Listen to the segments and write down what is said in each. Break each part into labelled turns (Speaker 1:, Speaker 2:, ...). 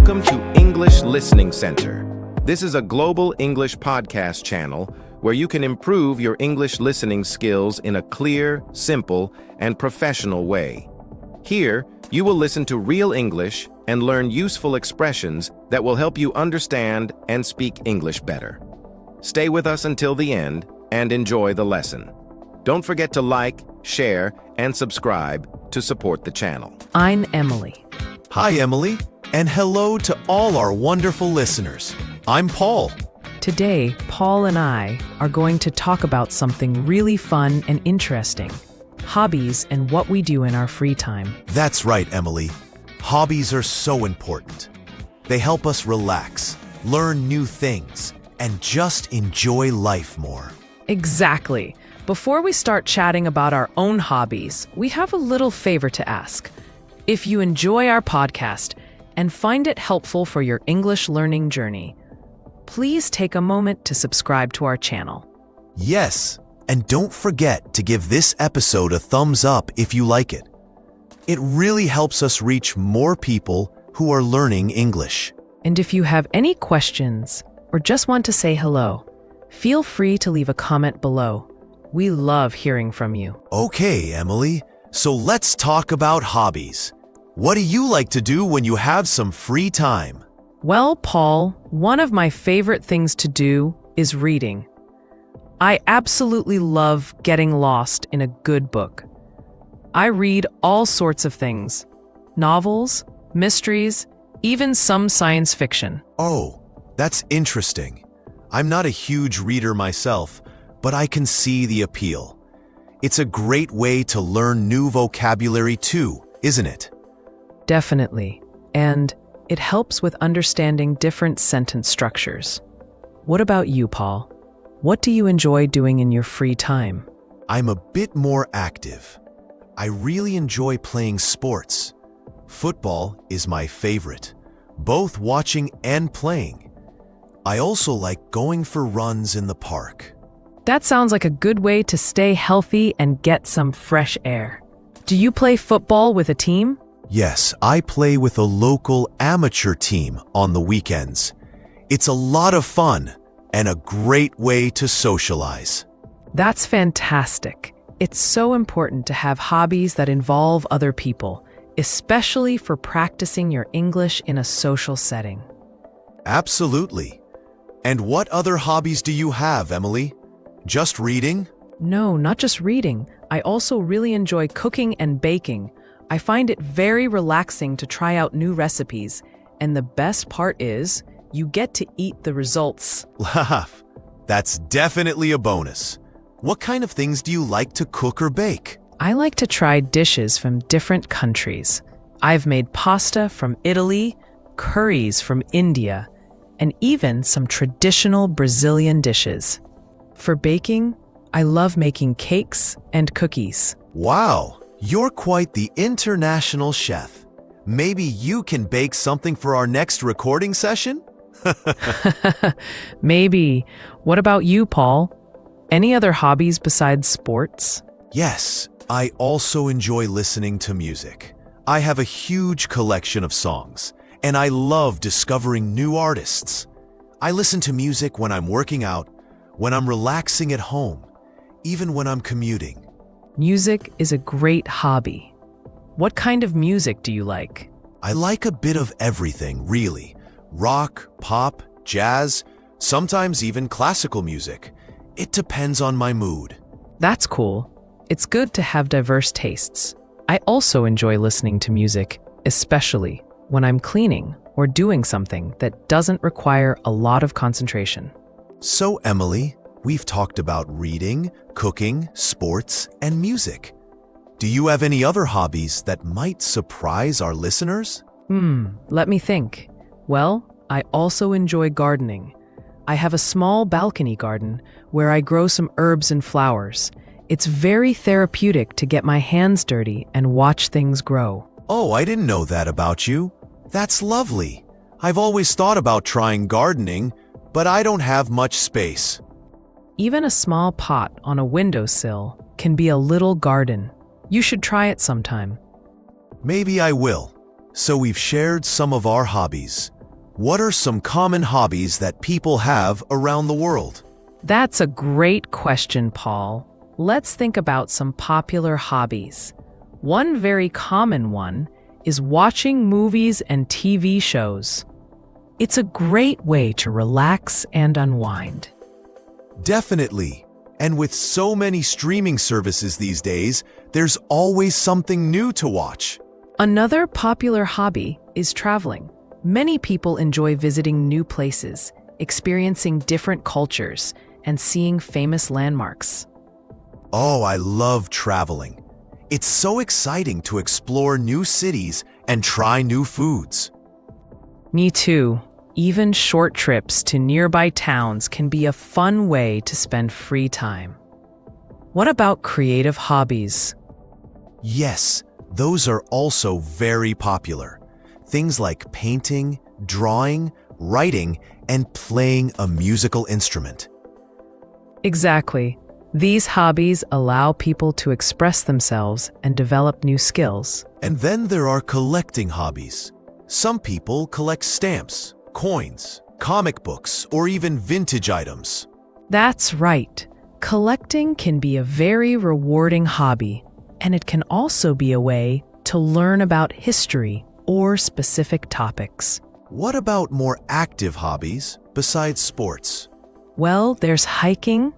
Speaker 1: Welcome to English Listening Center. This is a global English podcast channel where you can improve your English listening skills in a clear, simple, and professional way. Here, you will listen to real English and learn useful expressions that will help you understand and speak English better. Stay with us until the end and enjoy the lesson. Don't forget to like, share, and subscribe to support the channel.
Speaker 2: I'm Emily.
Speaker 3: Hi, Emily, and hello to all our wonderful listeners. I'm Paul.
Speaker 2: Today, Paul and I are going to talk about something really fun and interesting. Hobbies and what we do in our free time.
Speaker 3: That's right, Emily. Hobbies are so important. They help us relax, learn new things, and just enjoy life more.
Speaker 2: Exactly. Before we start chatting about our own hobbies, we have a little favor to ask. If you enjoy our podcast and find it helpful for your English learning journey, please take a moment to subscribe to our channel.
Speaker 3: Yes, and don't forget to give this episode a thumbs up if you like it. It really helps us reach more people who are learning English.
Speaker 2: And if you have any questions or just want to say hello, feel free to leave a comment below. We love hearing from you.
Speaker 3: Okay, Emily, so let's talk about hobbies. What do you like to do when you have some free time?
Speaker 2: Well, Paul, one of my favorite things to do is reading. I absolutely love getting lost in a good book. I read all sorts of things: novels, mysteries, even some science fiction.
Speaker 3: Oh, that's interesting. I'm not a huge reader myself, but I can see the appeal. It's a great way to learn new vocabulary too, isn't it?
Speaker 2: Definitely. And it helps with understanding different sentence structures. What about you, Paul? What do you enjoy doing in your free time?
Speaker 3: I'm a bit more active. I really enjoy playing sports. Football is my favorite, both watching and playing. I also like going for runs in the park.
Speaker 2: That sounds like a good way to stay healthy and get some fresh air. Do you play football with a team?
Speaker 3: Yes, I play with a local amateur team on the weekends. It's a lot of fun and a great way to socialize.
Speaker 2: That's fantastic. It's so important to have hobbies that involve other people, especially for practicing your English in a social setting.
Speaker 3: Absolutely. And what other hobbies do you have, Emily? Just reading?
Speaker 2: No, not just reading. I also really enjoy cooking and baking. I find it very relaxing to try out new recipes, and the best part is, you get to eat the results.
Speaker 3: Laugh. That's definitely a bonus. What kind of things do you like to cook or bake?
Speaker 2: I like to try dishes from different countries. I've made pasta from Italy, curries from India, and even some traditional Brazilian dishes. For baking, I love making cakes and cookies.
Speaker 3: Wow, you're quite the international chef. Maybe you can bake something for our next recording session?
Speaker 2: Maybe. What about you, Paul? Any other hobbies besides sports?
Speaker 3: Yes, I also enjoy listening to music. I have a huge collection of songs, and I love discovering new artists. I listen to music when I'm working out, when I'm relaxing at home, even when I'm commuting.
Speaker 2: Music is a great hobby. What kind of music do you like?
Speaker 3: I like a bit of everything, really. Rock, pop, jazz, sometimes even classical music. It depends on my mood.
Speaker 2: That's cool. It's good to have diverse tastes. I also enjoy listening to music, especially when I'm cleaning or doing something that doesn't require a lot of concentration.
Speaker 3: So, Emily, we've talked about reading, cooking, sports, and music. Do you have any other hobbies that might surprise our listeners?
Speaker 2: Let me think. Well, I also enjoy gardening. I have a small balcony garden where I grow some herbs and flowers. It's very therapeutic to get my hands dirty and watch things grow.
Speaker 3: Oh, I didn't know that about you. That's lovely. I've always thought about trying gardening, but I don't have much space.
Speaker 2: Even a small pot on a windowsill can be a little garden. You should try it sometime.
Speaker 3: Maybe I will. So we've shared some of our hobbies. What are some common hobbies that people have around the world?
Speaker 2: That's a great question, Paul. Let's think about some popular hobbies. One very common one is watching movies and TV shows. It's a great way to relax and unwind.
Speaker 3: Definitely. And with so many streaming services these days, there's always something new to watch.
Speaker 2: Another popular hobby is traveling. Many people enjoy visiting new places, experiencing different cultures, and seeing famous landmarks.
Speaker 3: Oh, I love traveling. It's so exciting to explore new cities and try new foods.
Speaker 2: Me too. Even short trips to nearby towns can be a fun way to spend free time. What about creative hobbies?
Speaker 3: Yes, those are also very popular. Things like painting, drawing, writing, and playing a musical instrument.
Speaker 2: Exactly. These hobbies allow people to express themselves and develop new skills.
Speaker 3: And then there are collecting hobbies. Some people collect stamps, coins, comic books, or even vintage items.
Speaker 2: That's right. Collecting can be a very rewarding hobby, and it can also be a way to learn about history or specific topics.
Speaker 3: What about more active hobbies besides sports?
Speaker 2: Well, there's hiking,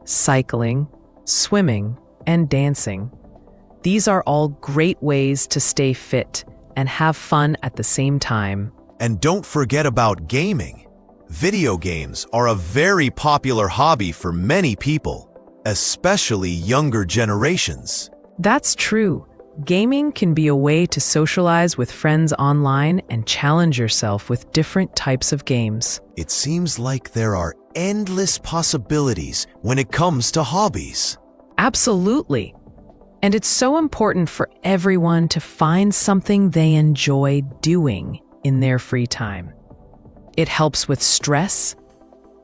Speaker 2: cycling, swimming, and dancing. These are all great ways to stay fit and have fun at the same time.
Speaker 3: And don't forget about gaming. Video games are a very popular hobby for many people, especially younger generations.
Speaker 2: That's true. Gaming can be a way to socialize with friends online and challenge yourself with different types of games.
Speaker 3: It seems like there are endless possibilities when it comes to hobbies.
Speaker 2: Absolutely. And it's so important for everyone to find something they enjoy doing in their free time. It helps with stress,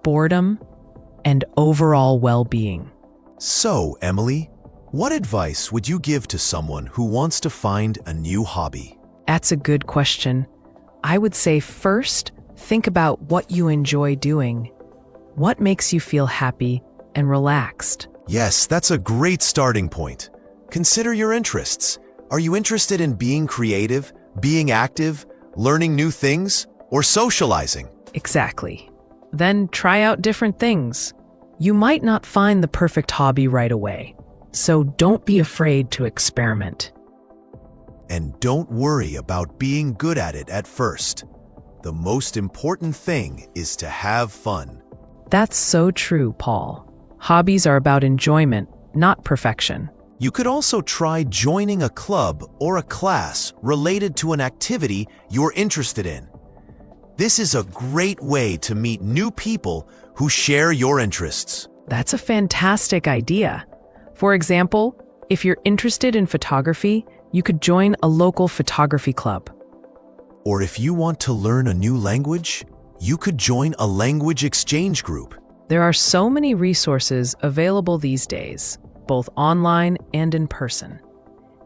Speaker 2: boredom, and overall well-being.
Speaker 3: So, Emily, what advice would you give to someone who wants to find a new hobby?
Speaker 2: That's a good question. I would say first, think about what you enjoy doing. What makes you feel happy and relaxed?
Speaker 3: Yes, that's a great starting point. Consider your interests. Are you interested in being creative, being active, learning new things, or socializing?
Speaker 2: Exactly. Then try out different things. You might not find the perfect hobby right away, so don't be afraid to experiment.
Speaker 3: And don't worry about being good at it at first. The most important thing is to have fun.
Speaker 2: That's so true, Paul. Hobbies are about enjoyment, not perfection.
Speaker 3: You could also try joining a club or a class related to an activity you're interested in. This is a great way to meet new people who share your interests.
Speaker 2: That's a fantastic idea. For example, if you're interested in photography, you could join a local photography club.
Speaker 3: Or if you want to learn a new language, you could join a language exchange group.
Speaker 2: There are so many resources available these days, both online and in person.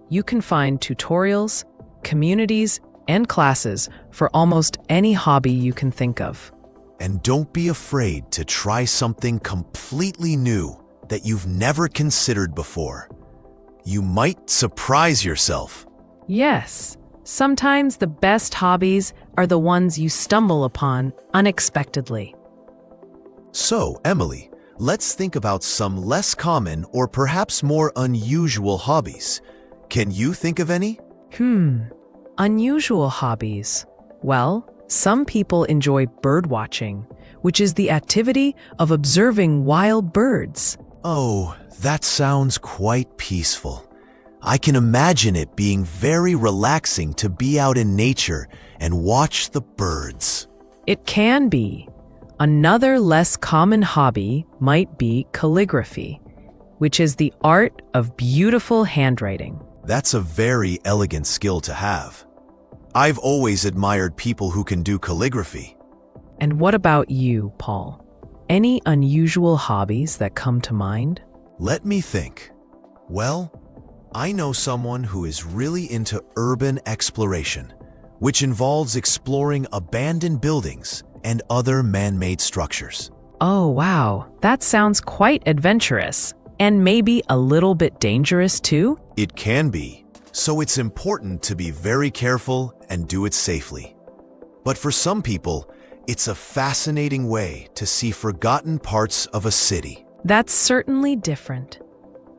Speaker 2: You can find tutorials, communities, and classes for almost any hobby you can think of.
Speaker 3: And don't be afraid to try something completely new that you've never considered before. You might surprise yourself.
Speaker 2: Yes, sometimes the best hobbies are the ones you stumble upon unexpectedly.
Speaker 3: So, Emily, let's think about some less common or perhaps more unusual hobbies. Can you think of any?
Speaker 2: Unusual hobbies. Well, some people enjoy bird watching, which is the activity of observing wild birds.
Speaker 3: Oh, that sounds quite peaceful. I can imagine it being very relaxing to be out in nature and watch the birds.
Speaker 2: It can be. Another less common hobby might be calligraphy, which is the art of beautiful handwriting.
Speaker 3: That's a very elegant skill to have. I've always admired people who can do calligraphy.
Speaker 2: And what about you, Paul? Any unusual hobbies that come to mind?
Speaker 3: Let me think. Well, I know someone who is really into urban exploration, which involves exploring abandoned buildings and other man-made structures.
Speaker 2: Oh, wow. That sounds quite adventurous. And maybe a little bit dangerous too?
Speaker 3: It can be, so it's important to be very careful and do it safely. But for some people, it's a fascinating way to see forgotten parts of a city.
Speaker 2: That's certainly different.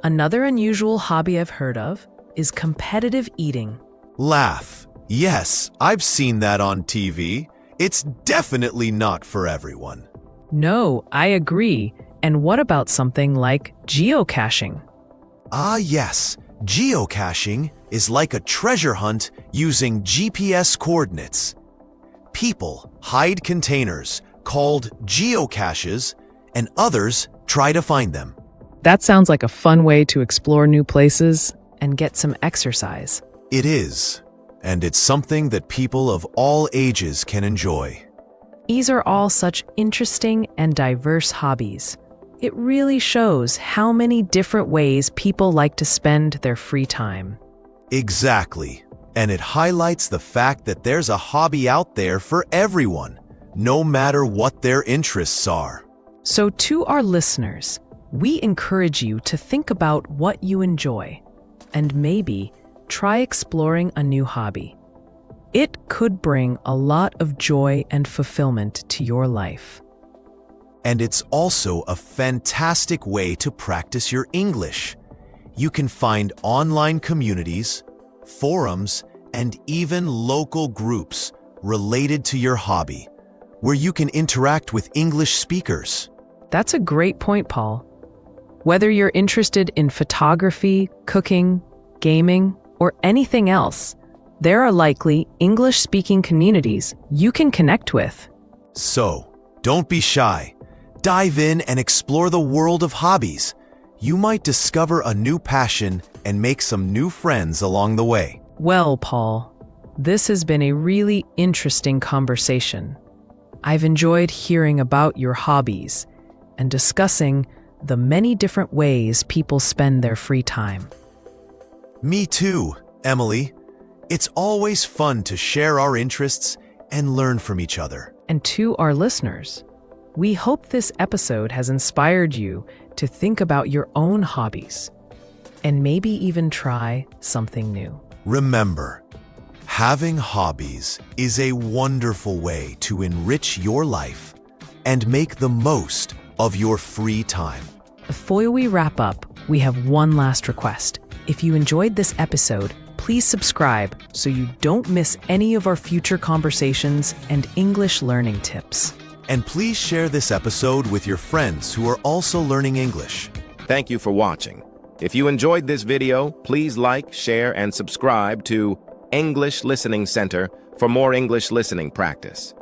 Speaker 2: Another unusual hobby I've heard of is competitive eating.
Speaker 3: Laugh. Yes, I've seen that on TV. It's definitely not for everyone.
Speaker 2: No, I agree. And what about something like geocaching?
Speaker 3: Ah, yes. Geocaching is like a treasure hunt using GPS coordinates. People hide containers called geocaches, and others try to find them.
Speaker 2: That sounds like a fun way to explore new places and get some exercise.
Speaker 3: It is, and it's something that people of all ages can enjoy.
Speaker 2: These are all such interesting and diverse hobbies. It really shows how many different ways people like to spend their free time.
Speaker 3: Exactly, and it highlights the fact that there's a hobby out there for everyone, no matter what their interests are.
Speaker 2: So to our listeners, we encourage you to think about what you enjoy and maybe try exploring a new hobby. It could bring a lot of joy and fulfillment to your life.
Speaker 3: And it's also a fantastic way to practice your English. You can find online communities, forums, and even local groups related to your hobby, where you can interact with English speakers.
Speaker 2: That's a great point, Paul. Whether you're interested in photography, cooking, gaming, or anything else, there are likely English-speaking communities you can connect with.
Speaker 3: So, don't be shy. Dive in and explore the world of hobbies. You might discover a new passion and make some new friends along the way.
Speaker 2: Well, Paul, this has been a really interesting conversation. I've enjoyed hearing about your hobbies and discussing the many different ways people spend their free time.
Speaker 3: Me too, Emily. It's always fun to share our interests and learn from each other.
Speaker 2: And to our listeners, we hope this episode has inspired you to think about your own hobbies and maybe even try something new.
Speaker 3: Remember, having hobbies is a wonderful way to enrich your life and make the most of your free time.
Speaker 2: Before we wrap up, we have one last request. If you enjoyed this episode, please subscribe so you don't miss any of our future conversations and English learning tips.
Speaker 3: And please share this episode with your friends who are also learning English.
Speaker 1: Thank you for watching. If you enjoyed this video, please like, share, and subscribe to English Listening Center for more English listening practice.